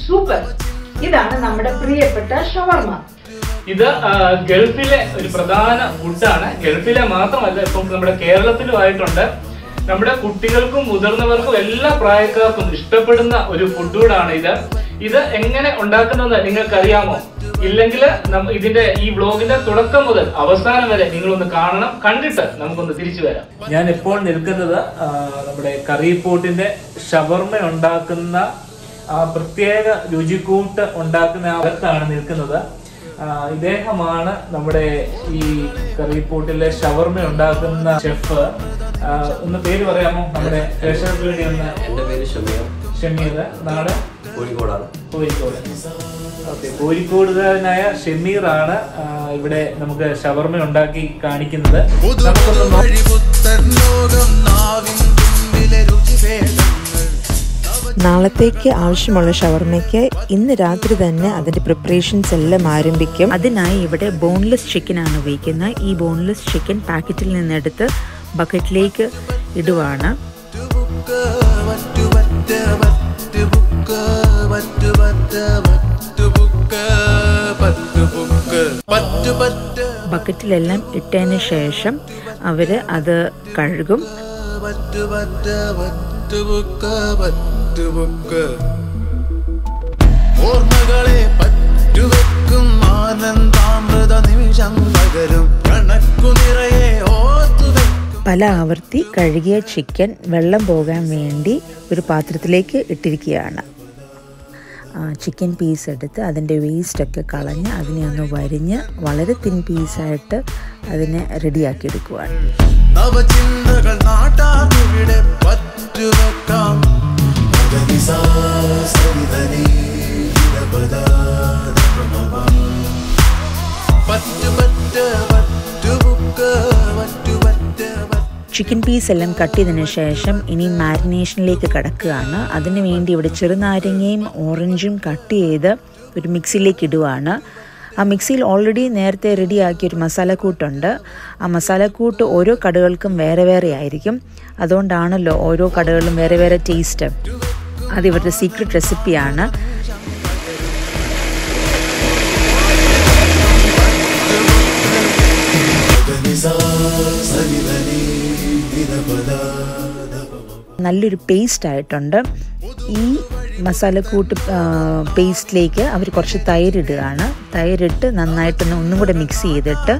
Super. ഇതാണ് നമ്മുടെ പ്രിയപ്പെട്ട ഷവർമ. ഇത് ഗൾഫിലെ ഒരു പ്രധാന ഫുഡാണ്. ഗൾഫിലെ മാത്രമല്ല, ഇപ്പം നമ്മുടെ കേരളത്തിലുമായിട്ടുണ്ട്. നമ്മുടെ കുട്ടികൾക്കും മുതിർന്നവർക്കും എല്ലാ പ്രായക്കാർക്കും ഇഷ്ടപ്പെടുന്ന ഒരു ഫുഡാണ് ഇത്. ഇത് എങ്ങനെ ഉണ്ടാക്കുന്നതെന്ന് നിങ്ങൾക്ക് അറിയാമോ? ഇല്ലെങ്കിൽ ഇതിന്റെ ഈ വ്ലോഗിന്റെ തുടക്കം മുതൽ അവസാനം വരെ നിങ്ങളൊന്ന് കാണണം. കണ്ടിട്ട് നമുക്കൊന്ന് തിരിച്ചു വരാം. ഞാൻ ഇപ്പോൾ നിൽക്കുന്നത് നമ്മുടെ കറിപ്പോട്ടിന്റെ ഷവർമ ഉണ്ടാക്കുന്ന ആ പ്രത്യേക രുചിക്കൂട്ട് ഉണ്ടാക്കുന്ന അകത്താണ് നിൽക്കുന്നത്. ഇദ്ദേഹമാണ് നമ്മുടെ ഈ കറിപ്പോട്ടിലെ ഷവർമ ഉണ്ടാക്കുന്ന ഷെഫ്. ഒന്ന് പേര് പറയാമോ? നമ്മുടെ പ്രേക്ഷകർക്ക് വേണ്ടി ഒന്ന്. എന്റെ പേര് ഷമീർ. നാട് കോഴിക്കോടാണ്. കോഴിക്കോട്. ഓക്കെ, കോഴിക്കോടുകാരനായ ഷമീർ ആണ് ഇവിടെ നമുക്ക് ഷവർമ ഉണ്ടാക്കി കാണിക്കുന്നത്. നാളത്തേക്ക് ആവശ്യമുള്ള ഷവർമയ്ക്ക് ഇന്ന് രാത്രി തന്നെ അതിൻ്റെ പ്രിപ്പറേഷൻസ് എല്ലാം ആരംഭിക്കും. അതിനായി ഇവിടെ ബോൺലെസ് ചിക്കൻ ആണ് ഉപയോഗിക്കുന്നത്. ഈ ബോൺലെസ് ചിക്കൻ പാക്കറ്റിൽ നിന്നെടുത്ത് ബക്കറ്റിലേക്ക് ഇടുവാണ്. ബക്കറ്റിലെല്ലാം ഇട്ടതിന് ശേഷം അവര് അത് കഴുകും. പല ആവർത്തി കഴുകിയ ചിക്കൻ വെള്ളം പോകാൻ വേണ്ടി ഒരു പാത്രത്തിലേക്ക് ഇട്ടിരിക്കുകയാണ്. ചിക്കൻ പീസ് എടുത്ത് അതിൻ്റെ വേസ്റ്റൊക്കെ കളഞ്ഞ് അതിനെ ഒന്ന് വരിഞ്ഞ് വളരെ തിൻ പീസായിട്ട് അതിനെ റെഡിയാക്കി എടുക്കുവാണ്. ചിക്കൻ പീസ് എല്ലാം കട്ട് ചെയ്തതിന് ശേഷം ഇനി മാരിനേഷനിലേക്ക് കിടക്കുകയാണ്. അതിനു വേണ്ടി ഇവിടെ ചെറുനാരങ്ങയും ഓറഞ്ചും കട്ട് ചെയ്ത് ഒരു മിക്സിയിലേക്ക് ഇടുവാണ്. ആ മിക്സിയിൽ ഓൾറെഡി നേരത്തെ റെഡിയാക്കിയൊരു മസാലക്കൂട്ടുണ്ട്. ആ മസാലക്കൂട്ട് ഓരോ കടകൾക്കും വേറെ വേറെ ആയിരിക്കും. അതുകൊണ്ടാണല്ലോ ഓരോ കടകളിലും വേറെ വേറെ ടേസ്റ്റ്. അത് ഇവരുടെ സീക്രട്ട് റെസിപ്പിയാണ്. നല്ലൊരു പേസ്റ്റ് ആയിട്ടുണ്ട്. ഈ മസാലക്കൂട്ട് പേസ്റ്റിലേക്ക് അവർ കുറച്ച് തൈരിടുകയാണ്. തൈരിട്ട് നന്നായിട്ടൊന്ന് ഒന്നും കൂടെ മിക്സ് ചെയ്തിട്ട്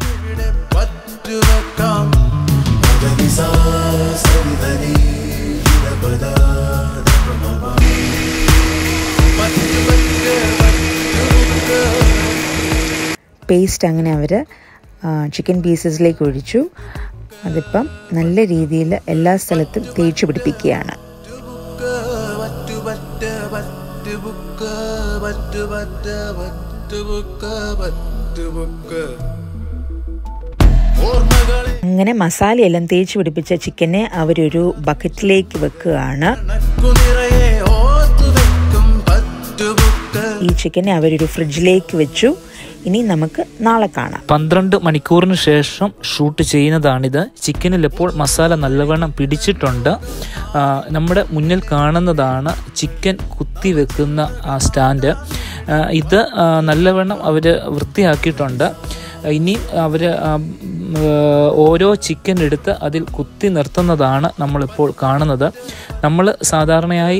പേസ്റ്റ് അങ്ങനെ അവർ ചിക്കൻ പീസസിലേക്ക് ഒഴിച്ചു. അതിപ്പം നല്ല രീതിയിൽ എല്ലാ സ്ഥലത്തും തേച്ച് പിടിപ്പിക്കുകയാണ്. അങ്ങനെ മസാലയെല്ലാം തേച്ച് പിടിപ്പിച്ച ചിക്കനെ അവരൊരു ബക്കറ്റിലേക്ക് വെക്കുകയാണ്. ഈ ചിക്കനെ അവരൊരു ഫ്രിഡ്ജിലേക്ക് വെച്ചു. ഇനി നമുക്ക് നാളെ കാണാം. 12 മണിക്കൂറിന് ശേഷം ഷൂട്ട് ചെയ്യുന്നതാണിത്. ചിക്കനിൽ ഇപ്പോൾ മസാല നല്ലവണ്ണം പിടിച്ചിട്ടുണ്ട്. നമ്മുടെ മുന്നിൽ കാണുന്നതാണ് ചിക്കൻ കുത്തി വെക്കുന്ന ആ സ്റ്റാൻഡ്. ഇത് നല്ലവണ്ണം അവർ വൃത്തിയാക്കിയിട്ടുണ്ട്. ഇനി അവർ ഓരോ ചിക്കൻ എടുത്ത് അതിൽ കുത്തി നിർത്തുന്നതാണ് നമ്മളിപ്പോൾ കാണുന്നത്. നമ്മൾ സാധാരണയായി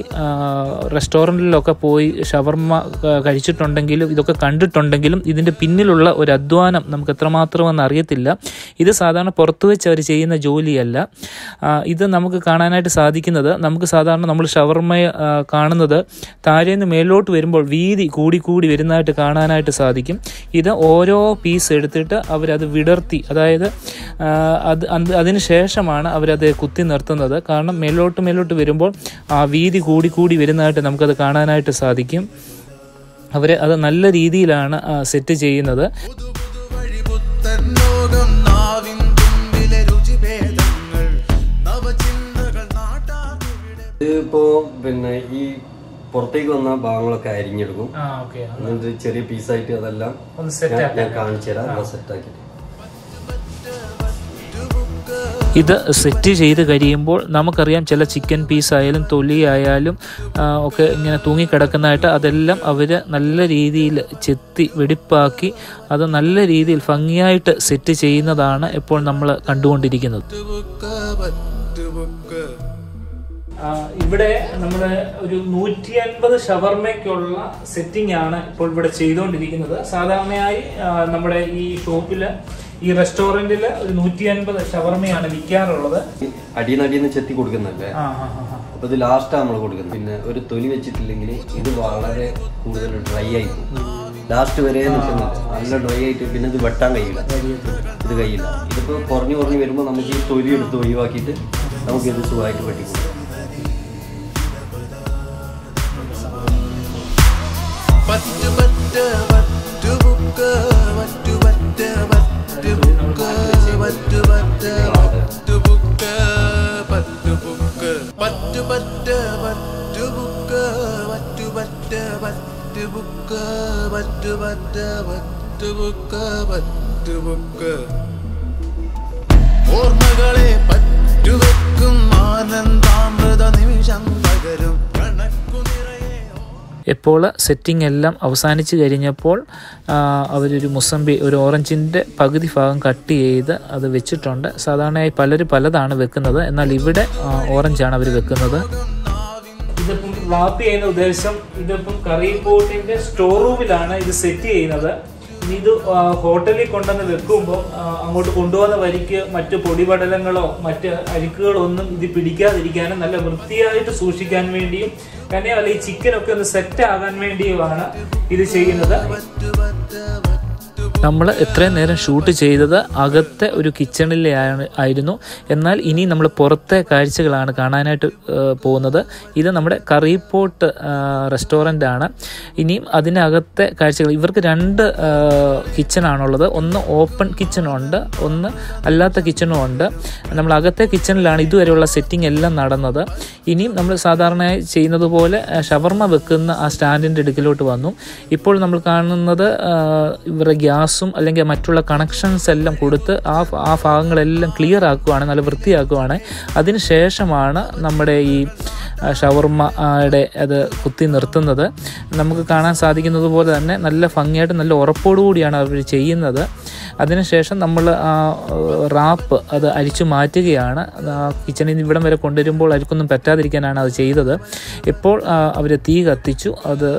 റെസ്റ്റോറൻറ്റിലൊക്കെ പോയി ഷവർമ കഴിച്ചിട്ടുണ്ടെങ്കിലും ഇതൊക്കെ കണ്ടിട്ടുണ്ടെങ്കിലും ഇതിൻ്റെ പിന്നിലുള്ള ഒരു അധ്വാനം നമുക്ക് എത്രമാത്രമെന്ന് അറിയത്തില്ല. ഇത് സാധാരണ പുറത്തു വെച്ച് അവർ ചെയ്യുന്ന ജോലിയല്ല. ഇത് നമുക്ക് കാണാനായിട്ട് സാധിക്കുന്നത്, നമുക്ക് സാധാരണ നമ്മൾ ഷവർമ കാണുന്നത് താഴേന്ന് മേലോട്ട് വരുമ്പോൾ വീതി കൂടി വരുന്നതായിട്ട് കാണാനായിട്ട് സാധിക്കും. ഇത് ഓരോ പീസ് എടുത്ത് എടുത്തിട്ട് അവരത് വിടർത്തി, അതായത് അതിന് ശേഷമാണ് അവരത് കുത്തി നിർത്തുന്നത്. കാരണം മേലോട്ട് വരുമ്പോൾ ആ വീതി കൂടി വരുന്നതായിട്ട് നമുക്കത് കാണാനായിട്ട് സാധിക്കും. അവർ അത് നല്ല രീതിയിലാണ് സെറ്റ് ചെയ്യുന്നത്. ഇതിപ്പോ പിന്നെ ഈ പുറത്തേക്ക് വന്ന ഭാഗങ്ങളൊക്കെ അരിഞ്ഞെടുക്കും, എന്നിട്ട് ചെറിയ പീസായിട്ട് അതെല്ലാം ഞാൻ കാണിച്ചു തരാം സെറ്റാക്കിയിട്ട്. ഇത് സെറ്റ് ചെയ്ത് കഴിയുമ്പോൾ നമുക്കറിയാം ചില ചിക്കൻ പീസായാലും തൊലിയായാലും ഒക്കെ ഇങ്ങനെ തൂങ്ങിക്കിടക്കുന്നതായിട്ട്, അതെല്ലാം അവർ നല്ല രീതിയിൽ ചെത്തി വെടിപ്പാക്കി അത് നല്ല രീതിയിൽ ഭംഗിയായിട്ട് സെറ്റ് ചെയ്യുന്നതാണ് ഇപ്പോൾ നമ്മൾ കണ്ടുകൊണ്ടിരിക്കുന്നത്. ഇവിടെ നമ്മൾ ഒരു 150 ഷവർമയ്ക്കുള്ള സെറ്റിംഗ് ആണ് ഇപ്പോൾ ഇവിടെ ചെയ്തുകൊണ്ടിരിക്കുന്നത്. സാധാരണയായി നമ്മുടെ ഈ ഷോപ്പിൽ, ഈ റെസ്റ്റോറൻറ്റിൽ ഒരു 150 ഷവർമയാണ് വിൽക്കാറുള്ളത്. അടിയെന്ന് ചെത്തി കൊടുക്കുന്നുണ്ട്. അപ്പൊ ഇത് ലാസ്റ്റ് നമ്മൾ കൊടുക്കുന്നത്. പിന്നെ ഒരു തൊലി വെച്ചിട്ടില്ലെങ്കിൽ ഇത് വളരെ കൂടുതൽ ഡ്രൈ ആയി പോകും. ലാസ്റ്റ് വരെ നിൽക്കുന്നുണ്ട്, നല്ല ഡ്രൈ ആയിട്ട്. പിന്നെ ഇത് വെട്ടാൻ കഴിയില്ല, ഇത് കഴിയില്ല. ഇതിപ്പോൾ കുറഞ്ഞു വരുമ്പോൾ നമുക്ക് ഈ തൊലി എടുത്ത് ഒഴിവാക്കിയിട്ട് നമുക്ക് ഇത് സുഖമായിട്ട് വെട്ടിക്കൊടുക്കാം. ഓർമ്മകളെ പറ്റുവെക്കും ആനന്ദാമൃത നിമിഷം പകരും കണക്കു നിറയെ. ഇപ്പോൾ സെറ്റിംഗ് എല്ലാം അവസാനിച്ച് കഴിഞ്ഞപ്പോൾ അവരൊരു മുസമ്പി, ഒരു ഓറഞ്ചിൻ്റെ പകുതി ഭാഗം കട്ട് ചെയ്ത് അത് വെച്ചിട്ടുണ്ട്. സാധാരണയായി പലരും പലതാണ് വെക്കുന്നത്, എന്നാൽ ഇവിടെ ഓറഞ്ചാണ് അവർ വെക്കുന്നത്. ഇതിപ്പം റാപ്പ് ചെയ്യുന്ന ഉദ്ദേശം, ഇതിപ്പം കറിപ്പോട്ടിൻ്റെ സ്റ്റോർ റൂമിലാണ് ഇത് സെറ്റ് ചെയ്യുന്നത്. ഇനി ഇത് ഹോട്ടലിൽ കൊണ്ടുവന്ന് വെക്കുമ്പോൾ അങ്ങോട്ട് കൊണ്ടുപോകുന്ന വരിക്ക് മറ്റു പൊടിപടലങ്ങളോ മറ്റ് അഴുക്കുകളോ ഒന്നും ഇത് പിടിക്കാതിരിക്കാനും നല്ല വൃത്തിയായിട്ട് സൂക്ഷിക്കാൻ വേണ്ടിയും തന്നെയല്ല ഈ ചിക്കനൊക്കെ ഒന്ന് സെറ്റ് ആകാൻ വേണ്ടിയുമാണ് ഇത് ചെയ്യുന്നത്. നമ്മൾ എത്രയും നേരം ഷൂട്ട് ചെയ്തത് അകത്തെ ഒരു കിച്ചണിലെ ആയിരുന്നു. എന്നാൽ ഇനി നമ്മൾ പുറത്തെ കാഴ്ചകളാണ് കാണാനായിട്ട് പോകുന്നത്. ഇത് നമ്മുടെ കറിപ്പോട്ട് റെസ്റ്റോറൻ്റ് ആണ്. ഇനിയും അതിനകത്തെ കാഴ്ചകൾ, ഇവർക്ക് 2 കിച്ചണാണുള്ളത്. ഒന്ന് ഓപ്പൺ കിച്ചണുണ്ട്, ഒന്ന് അല്ലാത്ത കിച്ചണും ഉണ്ട്. നമ്മൾ അകത്തെ കിച്ചണിലാണ് ഇതുവരെയുള്ള സെറ്റിംഗ് എല്ലാം നടന്നത്. ഇനിയും നമ്മൾ സാധാരണയായി ചെയ്യുന്നത് പോലെ ഷവർമ വെക്കുന്ന ആ സ്റ്റാൻഡിൻ്റെ അടുക്കിലോട്ട് വന്നു. ഇപ്പോൾ നമ്മൾ കാണുന്നത് ഇവരുടെ ഗ്യാസും അല്ലെങ്കിൽ മറ്റുള്ള കണക്ഷൻസ് എല്ലാം കൊടുത്ത് ആ ഭാഗങ്ങളെല്ലാം ക്ലിയർ ആക്കുകയാണ്, നല്ല വൃത്തിയാക്കുകയാണ്. അതിന് ശേഷമാണ് നമ്മുടെ ഈ ഷവർമയുടെ അത് കുത്തി നിർത്തുന്നത്. നമുക്ക് കാണാൻ സാധിക്കുന്നത് പോലെ തന്നെ നല്ല ഭംഗിയായിട്ട് നല്ല ഉറപ്പോടുകൂടിയാണ് അവർ ചെയ്യുന്നത്. അതിനുശേഷം നമ്മൾ റാപ്പ് അത് അരിച്ചു മാറ്റുകയാണ്. കിച്ചണിൽ നിന്ന് ഇവിടം വരെ കൊണ്ടുവരുമ്പോൾ അരിക്കൊന്നും പറ്റാതിരിക്കാനാണ് അത് ചെയ്തത്. ഇപ്പോൾ അവർ തീ കത്തിച്ചു, അത്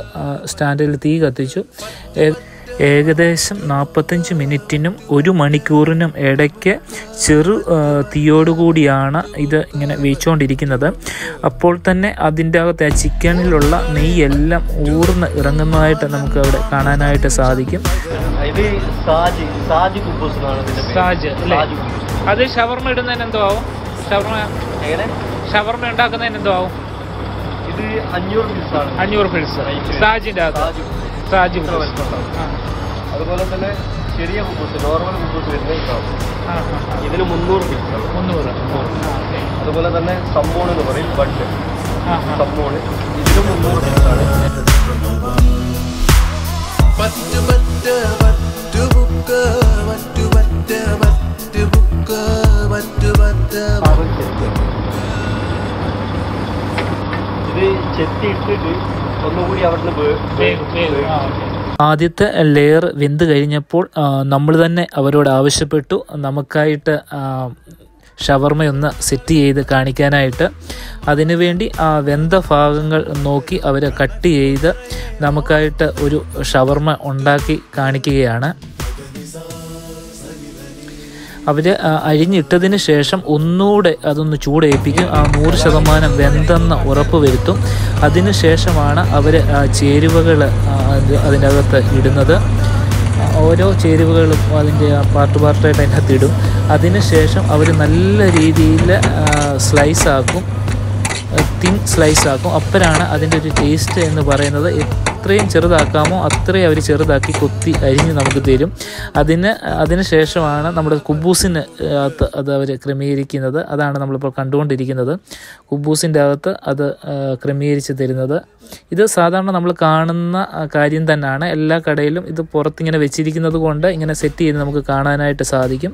സ്റ്റാൻഡിൽ തീ കത്തിച്ചു. ഏകദേശം 45 മിനിറ്റിനും 1 മണിക്കൂറിനും ഇടയ്ക്ക് ചെറു തീയോടുകൂടിയാണ് ഇത് ഇങ്ങനെ വേവിച്ചുകൊണ്ടിരിക്കുന്നത്. അപ്പോൾ തന്നെ അതിൻ്റെ അകത്ത് ആ ചിക്കനിലുള്ള നെയ്യെല്ലാം ഊർന്ന് ഇറങ്ങുന്നതായിട്ട് നമുക്ക് അവിടെ കാണാനായിട്ട് സാധിക്കും. അത് ഷവർമ ഇടുന്നതിന് എന്തോ ആവും? ഷവർമ ഉണ്ടാക്കുന്നതിന് എന്തോ ആവും? ഇത് 500 പിൽസ് സാജിൻ്റെ അകത്ത്. സാജി അതുപോലെ തന്നെ ചെറിയ കുബൂസ്, നോർമൽ കുബൂസ് വരുന്നത് ഉണ്ടാവും. ഇതിന് 300. അതുപോലെ തന്നെ സമ്മോൺ എന്ന് പറയും, ബഡ് സമ്മോൺ, ഇതിന് 300 പീസാണ്. ഇത് ചെത്തി ഇട്ടിട്ട് ഒന്നുകൂടി അവിടുന്ന് ആദ്യത്തെ ലെയർ വെന്ത് കഴിഞ്ഞപ്പോൾ നമ്മൾ തന്നെ അവരോട് ആവശ്യപ്പെട്ടു നമുക്കായിട്ട് ഷവർമയൊന്ന് സെറ്റ് ചെയ്ത് കാണിക്കാനായിട്ട്. അതിനുവേണ്ടി ആ വെന്ത ഭാഗങ്ങൾ നോക്കി അവരെ കട്ട് ചെയ്ത് നമുക്കായിട്ട് ഒരു ഷവർമ ഉണ്ടാക്കി കാണിക്കുകയാണ്. അവർ അരിഞ്ഞിട്ടതിന് ശേഷം ഒന്നുകൂടെ അതൊന്ന് ചൂടേൽപ്പിക്കും. ആ 100% വെന്തെന്ന് ഉറപ്പ് വരുത്തും. അതിന് ശേഷമാണ് അവർ ചേരുവകൾ അതിനകത്ത് ഇടുന്നത്. ഓരോ ചേരുവകളും അതിൻ്റെ പാർട്ടായിട്ട് അതിനകത്ത് ഇടും. അതിനുശേഷം അവർ നല്ല രീതിയിൽ സ്ലൈസ് ആക്കും, തിൻ സ്ലൈസ് ആക്കും. അപ്പോഴാണ് അതിൻ്റെ ഒരു ടേസ്റ്റ് എന്ന് പറയുന്നത്. എത്രയും ചെറുതാക്കാമോ അത്രയും അവർ ചെറുതാക്കി കൊത്തി അരിഞ്ഞ് നമുക്ക് തരും. അതിന് ശേഷമാണ് നമ്മുടെ കുബൂസിന് അകത്ത് അത് അവർ ക്രമീകരിക്കുന്നത്. അതാണ് നമ്മളിപ്പോൾ കണ്ടുകൊണ്ടിരിക്കുന്നത്. കുബൂസിൻ്റെ അകത്ത് അത് ക്രമീകരിച്ച് തരുന്നത്. ഇത് സാധാരണ നമ്മൾ കാണുന്ന കാര്യം തന്നെയാണ്. എല്ലാ കടയിലും ഇത് പുറത്തിങ്ങനെ വെച്ചിരിക്കുന്നത് കൊണ്ട് ഇങ്ങനെ സെറ്റ് ചെയ്ത് നമുക്ക് കാണാനായിട്ട് സാധിക്കും.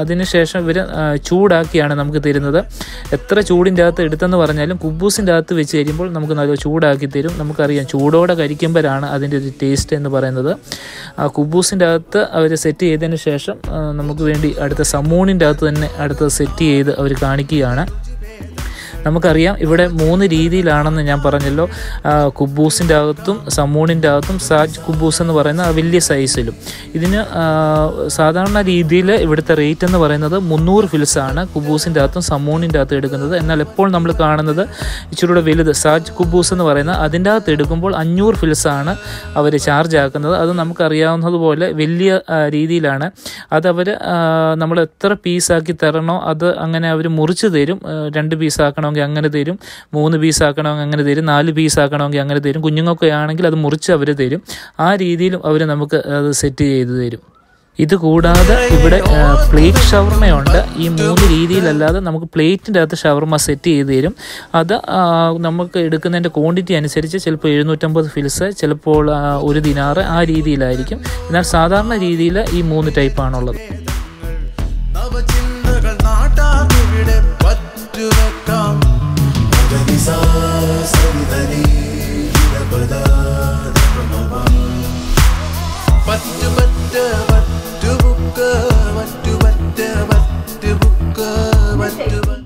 അതിനുശേഷം ഇവർ ചൂടാക്കിയാണ് നമുക്ക് തരുന്നത്. എത്ര ചൂടിൻ്റെ അകത്ത് എടുത്തെന്ന് പറഞ്ഞാലും കുബൂസിൻ്റെ അകത്ത് വെച്ച് കഴിയുമ്പോൾ നമുക്ക് നല്ല ചൂടാക്കി തരും. നമുക്കറിയാം ചൂടോടെ കഴിക്കുമ്പോഴാണ് അതിൻ്റെ ഒരു ടേസ്റ്റ് എന്ന് പറയുന്നത്. ആ കുബൂസിൻ്റെ അകത്ത് അവർ സെറ്റ് ചെയ്തതിന് ശേഷം നമുക്ക് വേണ്ടി അടുത്ത സമൂണിൻ്റെ അകത്ത് തന്നെ അടുത്തത് സെറ്റ് ചെയ്ത് അവർ കാണിക്കുകയാണ്. നമുക്കറിയാം ഇവിടെ 3 രീതിയിലാണെന്ന് ഞാൻ പറഞ്ഞല്ലോ. കുബൂസിൻ്റെ അകത്തും സമൂണിൻ്റെ അകത്തും സാജ് കുബൂസ് എന്ന് പറയുന്ന വലിയ സൈസിലും. ഇതിന് സാധാരണ രീതിയിൽ ഇവിടുത്തെ റേറ്റ് എന്ന് പറയുന്നത് 300 ഫിൽസാണ് കുബൂസിൻ്റെ അകത്തും സമൂണിൻ്റെ അകത്തും എടുക്കുന്നത്. എന്നാൽ എപ്പോൾ നമ്മൾ കാണുന്നത് ഇച്ചിരൂടെ വലുത് സാജ് കുബൂസ് എന്ന് പറയുന്ന അതിൻ്റെ അകത്ത് എടുക്കുമ്പോൾ 500 ഫിൽസാണ് അവർ ചാർജ് ആക്കുന്നത്. അത് നമുക്കറിയാവുന്നതുപോലെ വലിയ രീതിയിലാണ്. അതവർ നമ്മൾ എത്ര പീസാക്കി തരണോ അത് അങ്ങനെ അവർ മുറിച്ച് തരും. 2 പീസാക്കണമെങ്കിൽ അങ്ങനെ തരും, 3 പീസാക്കണമെങ്കിൽ അങ്ങനെ തരും, 4 പീസാക്കണമെങ്കിൽ അങ്ങനെ തരും. കുഞ്ഞുങ്ങൾക്ക് ആണെങ്കിൽ അത് മുറിച്ച് അവർ തരും. ആ രീതിയിലും അവർ നമുക്ക് അത് സെറ്റ് ചെയ്ത് തരും. ഇത് കൂടാതെ ഇവിടെ പ്ലേറ്റ് ഷവർമയുണ്ട്. ഈ 3 രീതിയിലല്ലാതെ നമുക്ക് പ്ലേറ്റിൻ്റെ അകത്ത് ഷവർമ സെറ്റ് ചെയ്ത് തരും. അത് നമുക്ക് എടുക്കുന്നതിൻ്റെ ക്വാണ്ടിറ്റി അനുസരിച്ച് ചിലപ്പോൾ 750 ഫിൽസ്, ചിലപ്പോൾ 1 ദിനാറ്, ആ രീതിയിലായിരിക്കും. എന്നാൽ സാധാരണ രീതിയിൽ ഈ 3 ടൈപ്പാണുള്ളത്.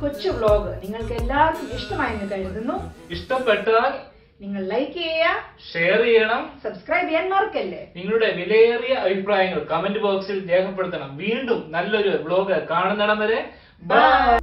കൊച്ചു വ്ലോഗ് നിങ്ങൾക്ക് എല്ലാവർക്കും ഇഷ്ടമായെന്ന് കരുതുന്നു. ഇഷ്ടപ്പെട്ടാൽ നിങ്ങൾ ലൈക്ക് ചെയ്യുക, ഷെയർ ചെയ്യണം, സബ്സ്ക്രൈബ് ചെയ്യാൻ മറക്കല്ലേ. നിങ്ങളുടെ വിലയേറിയ അഭിപ്രായങ്ങൾ കമന്റ് ബോക്സിൽ രേഖപ്പെടുത്തണം. വീണ്ടും നല്ലൊരു വ്ലോഗ് കാണുന്നിടം വരെ ബൈ.